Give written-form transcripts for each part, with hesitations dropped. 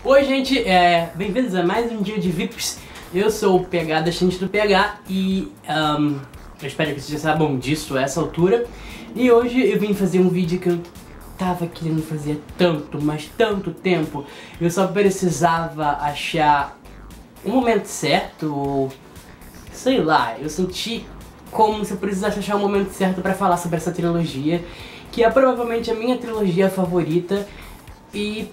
Oi gente, bem-vindos a mais um dia de VIPs. Eu sou o PH da Chante do PH e eu espero que vocês já saibam disso a essa altura. E hoje eu vim fazer um vídeo que eu tava querendo fazer tanto, mas tanto tempo. Eu só precisava achar um momento certo, ou sei lá, eu senti como se eu precisasse achar um momento certo pra falar sobre essa trilogia, que é provavelmente a minha trilogia favorita e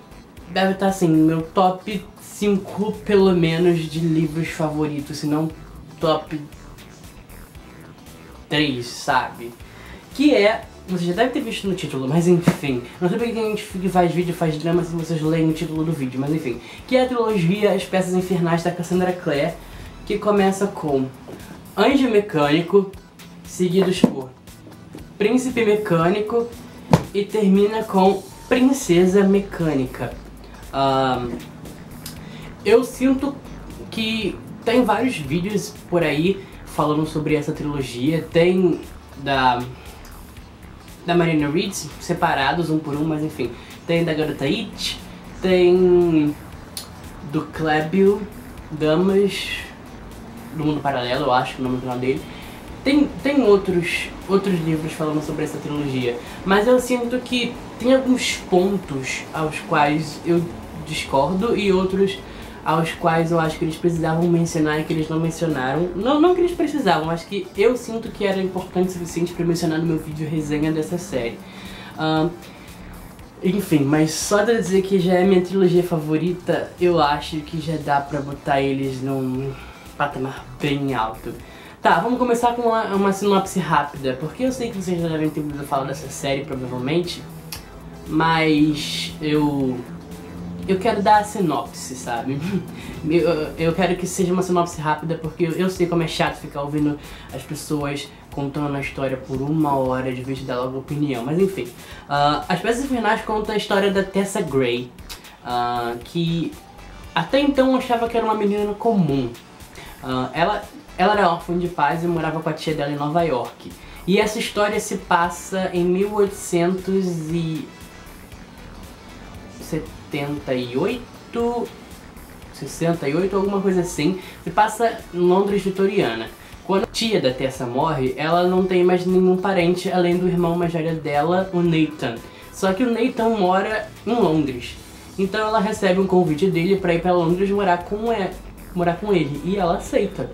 deve estar assim, no meu top 5 pelo menos de livros favoritos, se não top 3, sabe? Que é, você já deve ter visto no título, mas enfim, não sei porque a gente faz vídeo, faz drama se vocês leem o título do vídeo, mas enfim, que é a trilogia As Peças Infernais da Cassandra Clare, que começa com Anjo Mecânico, seguidos por Príncipe Mecânico e termina com Princesa Mecânica. Eu sinto que tem vários vídeos por aí falando sobre essa trilogia. Tem da Marina Reed, separados um por um, mas enfim. Tem da Garota It, tem do Clébio Damas do Mundo Paralelo, eu acho que é o nome do canal dele. Tem outros livros falando sobre essa trilogia, mas eu sinto que tem alguns pontos aos quais eu discordo e outros aos quais eu acho que eles precisavam mencionar e que eles não mencionaram. Não que eles precisavam, mas que eu sinto que era importante o suficiente para mencionar no meu vídeo resenha dessa série. Enfim, mas só de dizer que já é minha trilogia favorita, eu acho que já dá pra botar eles num patamar bem alto. Tá, vamos começar com uma sinopse rápida, porque eu sei que vocês já devem ter ouvido falar dessa série, provavelmente, mas eu quero dar a sinopse, sabe? Eu quero que seja uma sinopse rápida, porque eu sei como é chato ficar ouvindo as pessoas contando a história por 1 hora de vez de dar logo opinião, mas enfim. As Peças Infernais conta a história da Tessa Gray, que até então eu achava que era uma menina comum. Ela era órfã de pais e morava com a tia dela em Nova York. E essa história se passa em 68, alguma coisa assim. Se passa em Londres vitoriana. Quando a tia da Tessa morre, ela não tem mais nenhum parente além do irmão mais velho dela, o Nathan. Só que o Nathan mora em Londres. Então ela recebe um convite dele pra ir pra Londres morar com ele. E ela aceita.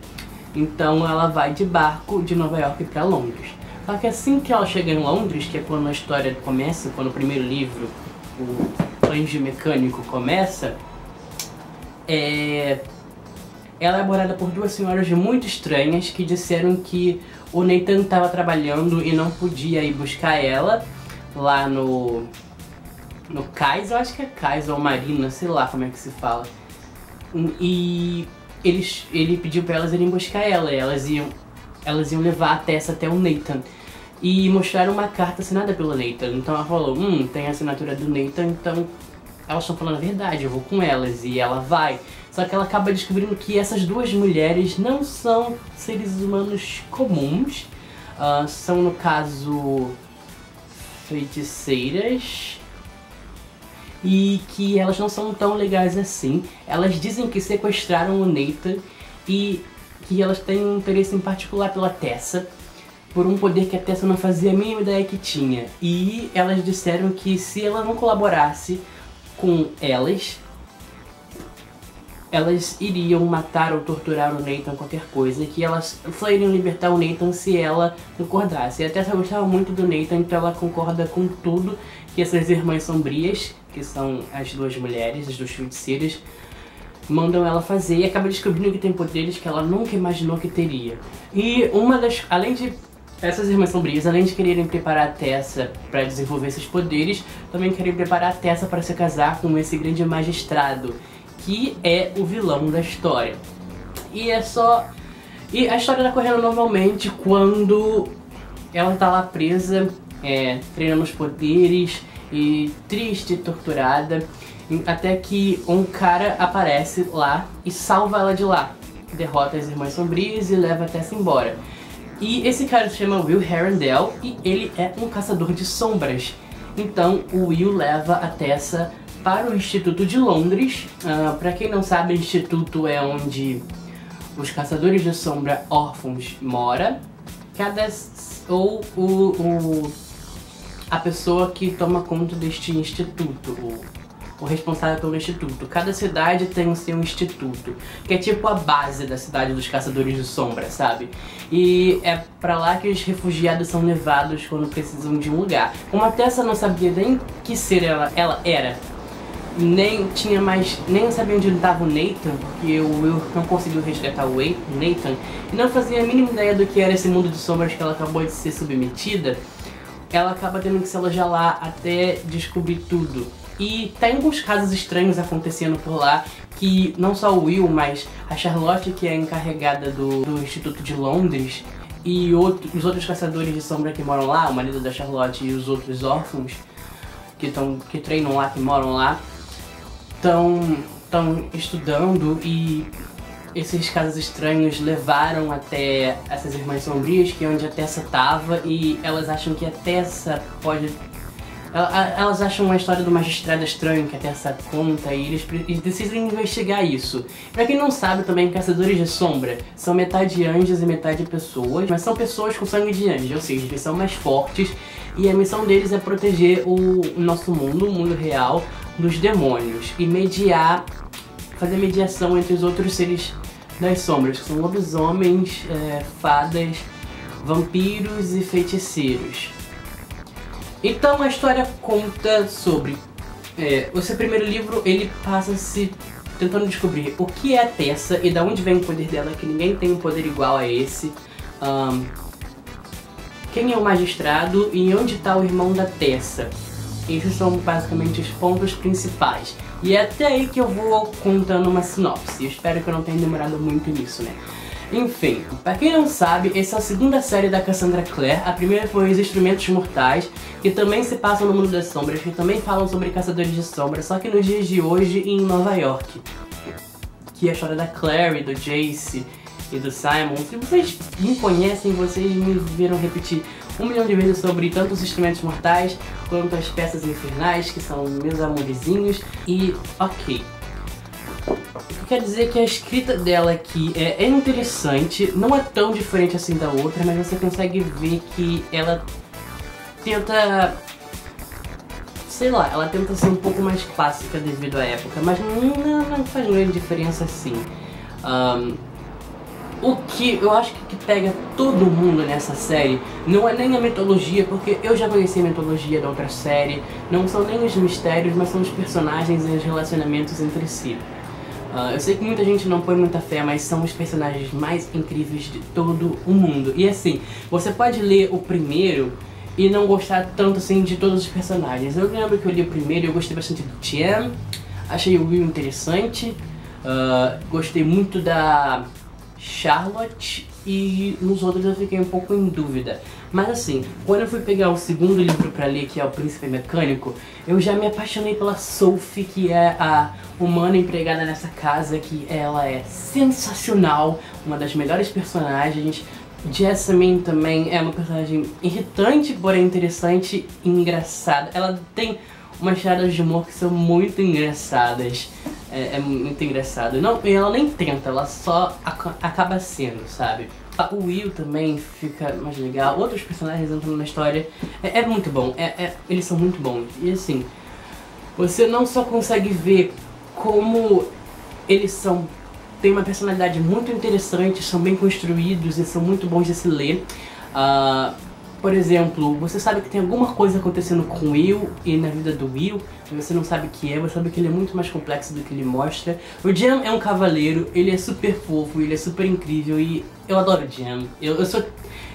Então ela vai de barco de Nova York pra Londres. Só que assim que ela chega em Londres, que é quando a história começa, quando o primeiro livro, o Anjo Mecânico, começa, ela é abordada por 2 senhoras muito estranhas que disseram que o Nathan estava trabalhando e não podia ir buscar ela lá no cais, eu acho que é cais ou marina, sei lá como é que se fala. E ele pediu pra elas irem buscar ela, e elas iam levar a Tessa até o Nathan. E mostraram uma carta assinada pelo Nathan. Então ela falou, tem a assinatura do Nathan, então elas estão falando a verdade, eu vou com elas. E ela vai. Só que ela acaba descobrindo que essas 2 mulheres não são seres humanos comuns. São, no caso, feiticeiras. E que elas não são tão legais assim. Elas dizem que sequestraram o Nathan e que elas têm um interesse em particular pela Tessa, por um poder que a Tessa não fazia a mínima ideia que tinha. E elas disseram que se ela não colaborasse com elas iriam matar ou torturar o Nathan, qualquer coisa, e que elas só iriam libertar o Nathan se ela concordasse. E a Tessa gostava muito do Nathan, então ela concorda com tudo que essas irmãs sombrias, que são as 2 mulheres, as 2 feiticeiras, mandam ela fazer, e acaba descobrindo que tem poderes que ela nunca imaginou que teria. E além de essas irmãs sombrias, além de quererem preparar a Tessa para desenvolver esses poderes, também querem preparar a Tessa para se casar com esse grande magistrado, que é o vilão da história. E a história tá correndo normalmente quando ela tá lá presa, treinando os poderes, e triste, torturada, até que um cara aparece lá e salva ela de lá. Derrota as irmãs sombrias e leva a Tessa embora. E esse cara se chama Will Herondale e ele é um caçador de sombras. Então o Will leva a Tessa para o Instituto de Londres. Para quem não sabe, o Instituto é onde os caçadores de sombra órfãos moram. A pessoa que toma conta deste instituto, o responsável pelo instituto. Cada cidade tem o seu instituto, que é tipo a base da cidade dos caçadores de sombra, sabe? E é pra lá que os refugiados são levados quando precisam de um lugar. Como a Tessa não sabia nem que ser ela era, nem sabia onde estava o Nathan, porque o Will não conseguiu resgatar o Nathan, e não fazia a mínima ideia do que era esse mundo de sombras que ela acabou de ser submetida. Ela acaba tendo que se alojar lá até descobrir tudo. E tem alguns casos estranhos acontecendo por lá, que não só o Will, mas a Charlotte, que é a encarregada do Instituto de Londres, e os outros caçadores de sombra que moram lá, o marido da Charlotte e os outros órfãos que treinam lá, que moram lá, estão estudando, e esses casos estranhos levaram até essas irmãs sombrias, que é onde a Tessa tava, e elas acham que a Tessa pode... Elas acham uma história do magistrado estranho que a Tessa conta, e eles decidem investigar isso. Pra quem não sabe também, caçadores de sombra são metade anjos e metade pessoas, mas são pessoas com sangue de anjo, ou seja, eles são mais fortes, e a missão deles é proteger o nosso mundo, o mundo real, dos demônios, e fazer mediação entre os outros seres das sombras, que são lobisomens, fadas, vampiros e feiticeiros. Então a história conta sobre... o seu primeiro livro, ele passa-se tentando descobrir o que é a Tessa e de onde vem o poder dela, que ninguém tem um poder igual a esse. Quem é o magistrado e onde está o irmão da Tessa. Esses são basicamente os pontos principais. E é até aí que eu vou contando uma sinopse. Eu espero que eu não tenha demorado muito nisso, né? Enfim, pra quem não sabe, essa é a segunda série da Cassandra Clare. A primeira foi Os Instrumentos Mortais, que também se passam no mundo das sombras, que também falam sobre caçadores de sombras, só que nos dias de hoje em Nova York. Que é a história da Claire, do Jace e do Simon. Se vocês me conhecem, vocês me viram repetir 1 milhão de vezes sobre tanto Os Instrumentos Mortais quanto as Peças Infernais, que são meus amorzinhos. E ok, quer dizer que a escrita dela aqui é interessante, não é tão diferente assim da outra, mas você consegue ver que ela tenta, sei lá, ela tenta ser um pouco mais clássica devido à época, mas não faz grande diferença assim. O que eu acho que pega todo mundo nessa série não é nem a mitologia, porque eu já conheci a mitologia da outra série, não são nem os mistérios, mas são os personagens e os relacionamentos entre si. Eu sei que muita gente não põe muita fé, mas são os personagens mais incríveis de todo o mundo. E assim, você pode ler o primeiro e não gostar tanto assim de todos os personagens. Eu lembro que eu li o primeiro e eu gostei bastante do Tien, achei o Will interessante, gostei muito da Charlotte, e nos outros eu fiquei um pouco em dúvida. Mas assim, quando eu fui pegar o segundo livro pra ler, que é O Príncipe Mecânico, eu já me apaixonei pela Sophie, que é a humana empregada nessa casa, que ela é sensacional, uma das melhores personagens. Jasmine também é uma personagem irritante, porém interessante e engraçada. Ela tem umas tiradas de humor que são muito engraçadas. É muito engraçado. Não, e ela nem tenta, ela só acaba sendo, sabe? O Will também fica mais legal. Outros personagens entrando na história. É muito bom. Eles são muito bons. E assim, você não só consegue ver como eles têm uma personalidade muito interessante, são bem construídos e são muito bons de se ler. Por exemplo, você sabe que tem alguma coisa acontecendo com o Will e na vida do Will, mas você não sabe o que é, você sabe que ele é muito mais complexo do que ele mostra. O Jam é um cavaleiro, ele é super fofo, ele é super incrível e eu adoro o Jam.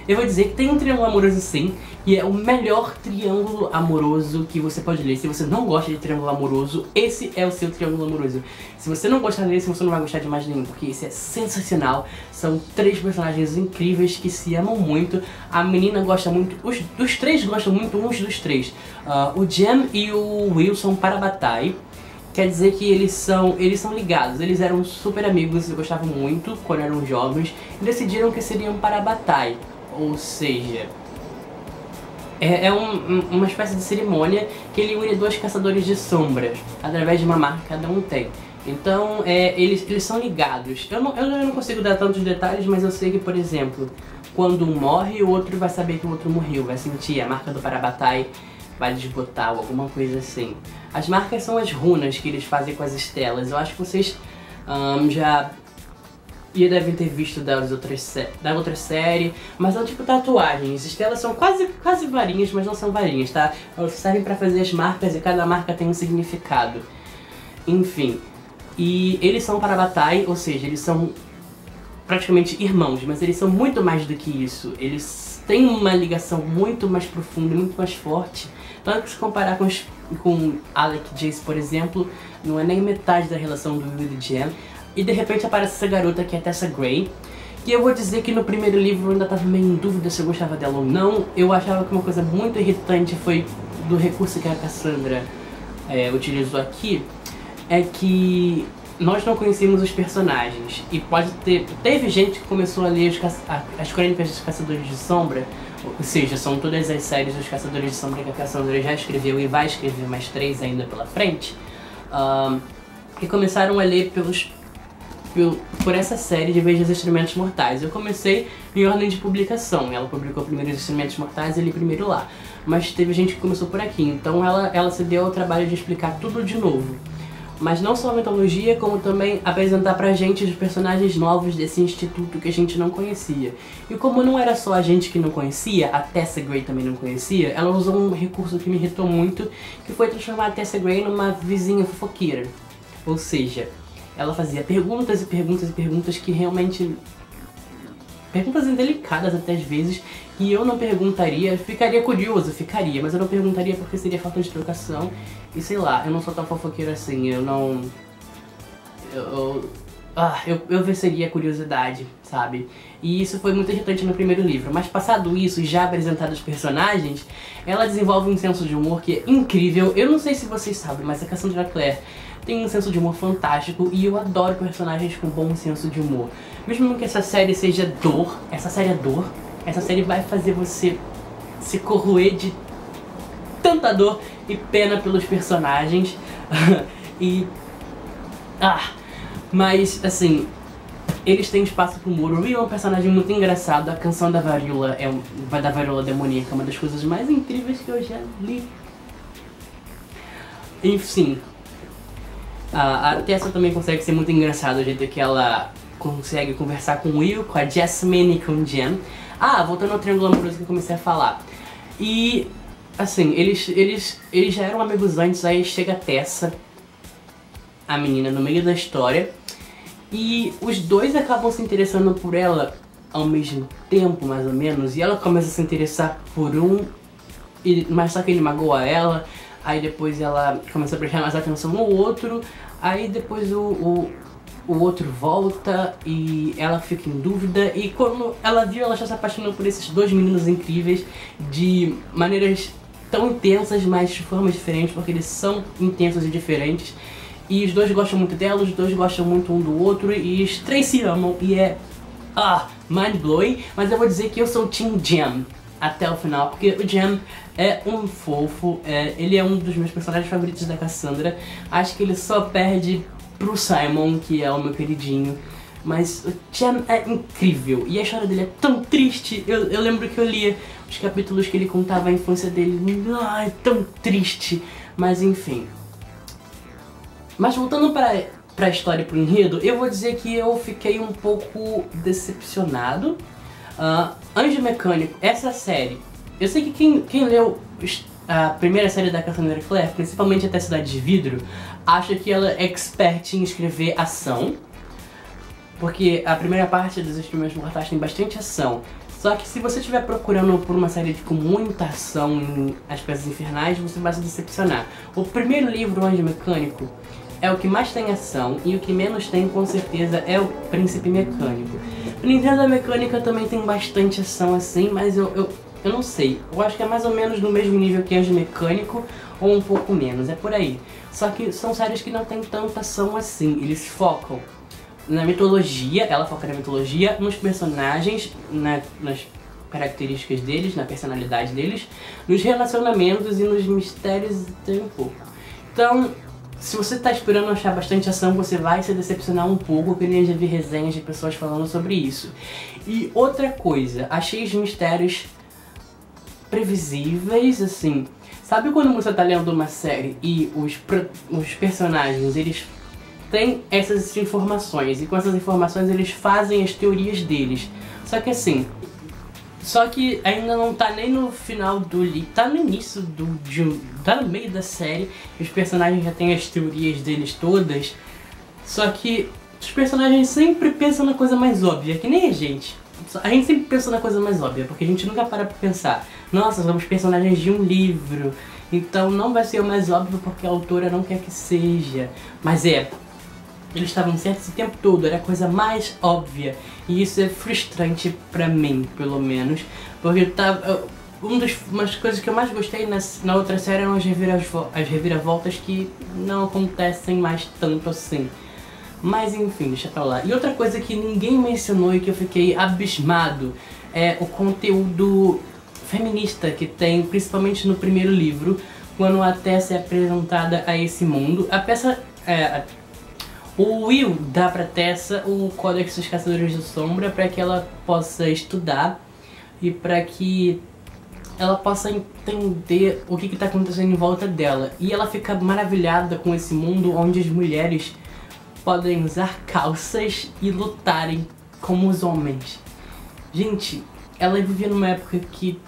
Eu vou dizer que tem um triângulo amoroso sim, e é o melhor triângulo amoroso que você pode ler. Se você não gosta de triângulo amoroso, esse é o seu triângulo amoroso. Se você não gostar desse, você não vai gostar de mais nenhum, porque esse é sensacional. São 3 personagens incríveis que se amam muito. A menina gosta muito, os 3 gostam muito uns dos 3. O Jam e o Will são Parabatai. Quer dizer que eles são ligados, eles eram super amigos e gostavam muito quando eram jovens. E decidiram que seriam Parabatai. Ou seja, uma espécie de cerimônia que ele une dois caçadores de sombras, através de uma marca que cada um tem. Então, eles são ligados. Eu não consigo dar tantos detalhes, mas eu sei que, por exemplo, quando um morre, o outro vai saber que o outro morreu, vai sentir a marca do Parabatai, vai desbotar ou alguma coisa assim. As marcas são as runas que eles fazem com as estelas. Eu acho que vocês já devem ter visto da outra série, mas são tipo tatuagens. Estelas são quase varinhas, mas não são varinhas, tá? Elas servem pra fazer as marcas e cada marca tem um significado. Enfim, e eles são Parabatai, ou seja, eles são praticamente irmãos, mas eles são muito mais do que isso. Eles têm uma ligação muito mais profunda, muito mais forte. Tanto que se comparar com Alec e Jace, por exemplo, não é nem metade da relação do Will e Jen. E de repente aparece essa garota que é Tessa Gray. E eu vou dizer que no primeiro livro eu ainda estava meio em dúvida se eu gostava dela ou não. Eu achava que uma coisa muito irritante foi do recurso que a Cassandra utilizou aqui. É que nós não conhecíamos os personagens. E teve gente que começou a ler as crônicas dos Caçadores de Sombra. Ou seja, são todas as séries dos Caçadores de Sombra que a Cassandra já escreveu e vai escrever mais 3 ainda pela frente. Que começaram a ler por essa série de vez dos Instrumentos Mortais. Eu comecei em ordem de publicação. Ela publicou primeiro os Instrumentos Mortais e ele primeiro lá. Mas teve gente que começou por aqui. Então ela se deu ao trabalho de explicar tudo de novo. Mas não só a mitologia, como também apresentar pra gente os personagens novos desse instituto que a gente não conhecia. E como não era só a gente que não conhecia, a Tessa Gray também não conhecia, ela usou um recurso que me irritou muito, que foi transformar a Tessa Gray numa vizinha fofoqueira. Ou seja, ela fazia perguntas e perguntas e perguntas que realmente... perguntas indelicadas até às vezes, que eu não perguntaria, ficaria curioso, mas eu não perguntaria porque seria falta de educação. E sei lá, eu não sou tão fofoqueiro assim, eu venceria a curiosidade, sabe? E isso foi muito irritante no primeiro livro, mas passado isso e já apresentado os personagens, ela desenvolve um senso de humor que é incrível. Eu não sei se vocês sabem, mas a Cassandra Clare tem um senso de humor fantástico e eu adoro personagens com bom senso de humor. Mesmo que essa série seja dor, essa série vai fazer você se corroer de tanta dor e pena pelos personagens. Mas assim, eles têm espaço pro humor. O Will é um personagem muito engraçado. A canção da varíola da varíola demoníaca é uma das coisas mais incríveis que eu já li. Enfim, a Tessa também consegue ser muito engraçada, o jeito que ela consegue conversar com o Will, com a Jasmine e com o Jen. Voltando ao Triângulo Amoroso que eu comecei a falar. E, assim, eles já eram amigos antes, aí chega a Tessa, a menina, no meio da história. E os dois acabam se interessando por ela ao mesmo tempo, mais ou menos. E ela começa a se interessar por um, mas só que ele magoa ela. Aí depois ela começa a prestar mais atenção no outro. Aí depois o outro volta e ela fica em dúvida. E quando ela viu, ela já se apaixonou por esses dois meninos incríveis de maneiras tão intensas, mas de formas diferentes, porque eles são intensos e diferentes. E os dois gostam muito dela, os dois gostam muito um do outro, e os três se amam, e é mind-blowing. Mas eu vou dizer que eu sou Team Jem até o final, porque o Jem é um fofo, ele é um dos meus personagens favoritos da Cassandra. Acho que ele só perde pro Simon, que é o meu queridinho. Mas o Jem é incrível, e a história dele é tão triste. Eu lembro que eu lia os capítulos que ele contava a infância dele, é tão triste. Mas enfim. Mas voltando pra história e pro enredo, eu vou dizer que eu fiquei um pouco decepcionado. Anjo Mecânico, essa série, eu sei que quem leu a primeira série da Cassandra Clare, principalmente até Cidade de Vidro, acha que ela é expert em escrever ação, porque a primeira parte dos Instrumentos Mortais tem bastante ação. Só que se você estiver procurando por uma série com muita ação em As Peças Infernais, você vai se decepcionar. O primeiro livro, Anjo Mecânico, é o que mais tem ação, e o que menos tem, com certeza, é o Príncipe Mecânico. O Nintendo da Mecânica também tem bastante ação assim, mas eu não sei. Eu acho que é mais ou menos no mesmo nível que Anjo Mecânico, ou um pouco menos, é por aí. Só que são séries que não tem tanta ação assim, eles focam na mitologia, ela foca na mitologia, nos personagens, nas características deles, na personalidade deles, nos relacionamentos e nos mistérios tem um pouco. Então, se você tá esperando achar bastante ação, você vai se decepcionar um pouco, porque eu já vi resenhas de pessoas falando sobre isso. E outra coisa, achei os mistérios previsíveis, assim. Sabe quando você tá lendo uma série e os personagens, eles têm essas informações, e com essas informações eles fazem as teorias deles. Só que assim, ainda não tá nem no final do livro, tá no início tá no meio da série, os personagens já têm as teorias deles todas. Só que os personagens sempre pensam na coisa mais óbvia, que nem a gente. A gente sempre pensa na coisa mais óbvia, porque a gente nunca para pra pensar, nossa, somos personagens de um livro, então não vai ser o mais óbvio porque a autora não quer que seja. Mas eles estavam certos esse tempo todo, era a coisa mais óbvia. E isso é frustrante pra mim, pelo menos, porque umas coisas que eu mais gostei na outra série eram as reviravoltas que não acontecem mais tanto assim. Mas enfim, deixa pra lá. E outra coisa que ninguém mencionou e que eu fiquei abismado é o conteúdo feminista que tem, principalmente no primeiro livro, quando a Tessa é apresentada a esse mundo. A peça... o Will dá pra Tessa o Códex dos Caçadores de Sombra para que ela possa estudar e para que ela possa entender o que está acontecendo em volta dela. E ela fica maravilhada com esse mundo onde as mulheres podem usar calças e lutarem como os homens. Gente, ela vivia numa época que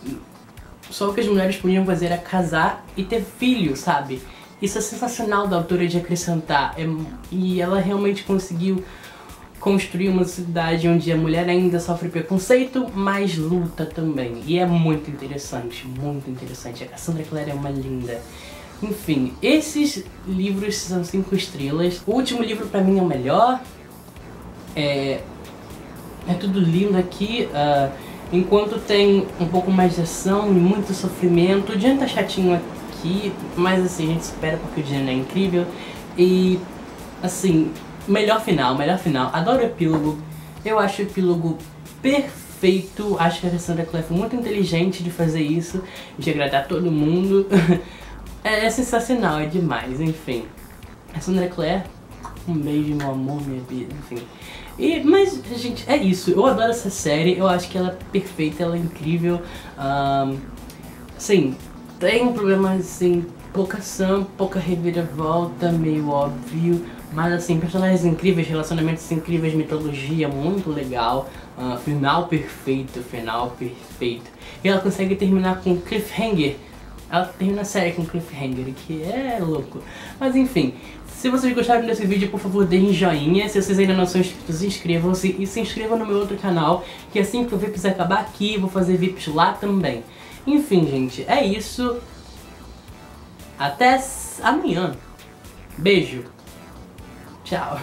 só o que as mulheres podiam fazer era casar e ter filhos, sabe? Isso é sensacional da autora de acrescentar. E ela realmente conseguiu construir uma sociedade onde a mulher ainda sofre preconceito, mas luta também. E é muito interessante, muito interessante. A Cassandra Clare é uma linda. Enfim, esses livros são 5 estrelas. O último livro pra mim é o melhor. É tudo lindo aqui. Enquanto tem um pouco mais de ação e muito sofrimento. O Jen tá chatinho aqui, mas assim, a gente espera porque o Jen é incrível. E assim, melhor final. Adoro o epílogo. Eu acho o epílogo perfeito. Acho que a Cassandra Clare foi muito inteligente de fazer isso, de agradar todo mundo. É sensacional, é demais, enfim. Cassandra Clare, um beijo, meu amor, minha vida, enfim. Mas, gente, é isso. Eu adoro essa série, eu acho que ela é perfeita, ela é incrível. Assim, tem um problema, assim, pouca ação, pouca reviravolta, meio óbvio. Mas, assim, personagens incríveis, relacionamentos incríveis, mitologia muito legal. Final perfeito. E ela consegue terminar com cliffhanger. Ela termina a série com cliffhanger, que é louco. Mas enfim, se vocês gostaram desse vídeo, por favor, deem joinha. Se vocês ainda não são inscritos, inscrevam-se e se inscrevam no meu outro canal, que assim que o VIPs acabar aqui, eu vou fazer VIPs lá também. Enfim, gente, é isso. Até amanhã. Beijo. Tchau.